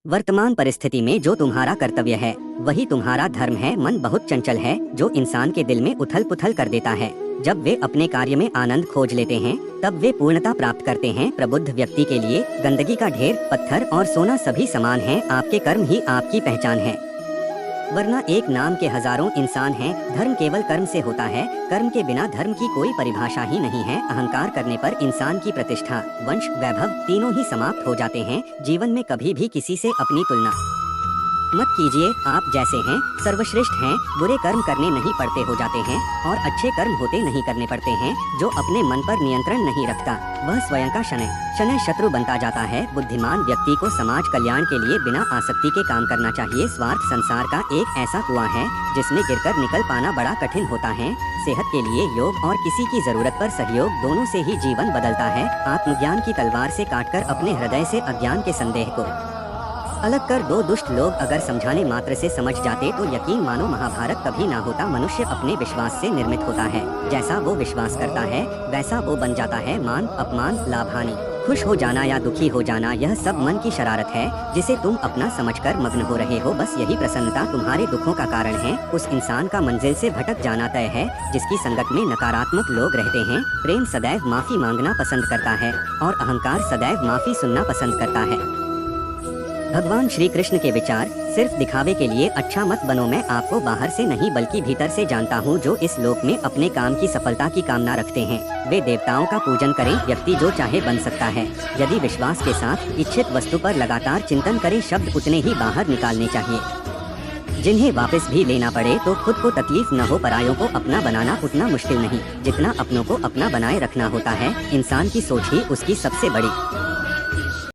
वर्तमान परिस्थिति में जो तुम्हारा कर्तव्य है वही तुम्हारा धर्म है। मन बहुत चंचल है जो इंसान के दिल में उथल पुथल कर देता है। जब वे अपने कार्य में आनंद खोज लेते हैं तब वे पूर्णता प्राप्त करते हैं। प्रबुद्ध व्यक्ति के लिए गंदगी का ढेर, पत्थर और सोना सभी समान हैं। आपके कर्म ही आपकी पहचान है, वरना एक नाम के हजारों इंसान हैं। धर्म केवल कर्म से होता है, कर्म के बिना धर्म की कोई परिभाषा ही नहीं है। अहंकार करने पर इंसान की प्रतिष्ठा, वंश, वैभव तीनों ही समाप्त हो जाते हैं। जीवन में कभी भी किसी से अपनी तुलना मत कीजिए। आप जैसे हैं सर्वश्रेष्ठ हैं। बुरे कर्म करने नहीं पड़ते हो जाते हैं और अच्छे कर्म होते नहीं करने पड़ते हैं। जो अपने मन पर नियंत्रण नहीं रखता वह स्वयं का शनै शत्रु बनता जाता है। बुद्धिमान व्यक्ति को समाज कल्याण के लिए बिना आसक्ति के काम करना चाहिए। स्वार्थ संसार का एक ऐसा कुआं है जिसमें गिरकर निकल पाना बड़ा कठिन होता है। सेहत के लिए योग और किसी की जरूरत पर सहयोग, दोनों से ही जीवन बदलता है। आत्मज्ञान की तलवार से काटकर अपने हृदय से अज्ञान के संदेह को अलग कर दो। दुष्ट लोग अगर समझाने मात्र से समझ जाते तो यकीन मानो महाभारत कभी ना होता। मनुष्य अपने विश्वास से निर्मित होता है। जैसा वो विश्वास करता है वैसा वो बन जाता है। मान अपमान, लाभ हानि, खुश हो जाना या दुखी हो जाना, यह सब मन की शरारत है जिसे तुम अपना समझकर मग्न हो रहे हो। बस यही प्रसन्नता तुम्हारे दुखों का कारण है। उस इंसान का मंजिल से भटक जाना तय है जिसकी संगत में नकारात्मक लोग रहते हैं। प्रेम सदैव माफी मांगना पसंद करता है और अहंकार सदैव माफी सुनना पसंद करता है। भगवान श्री कृष्ण के विचार, सिर्फ दिखावे के लिए अच्छा मत बनो। मैं आपको बाहर से नहीं बल्कि भीतर से जानता हूँ। जो इस लोक में अपने काम की सफलता की कामना रखते हैं वे देवताओं का पूजन करें। व्यक्ति जो चाहे बन सकता है यदि विश्वास के साथ इच्छित वस्तु पर लगातार चिंतन करे। शब्द उतने ही बाहर निकालने चाहिए जिन्हें वापस भी लेना पड़े तो खुद को तकलीफ न हो। परायों को अपना बनाना उतना मुश्किल नहीं जितना अपनों को अपना बनाए रखना होता है। इंसान की सोच ही उसकी सबसे बड़ी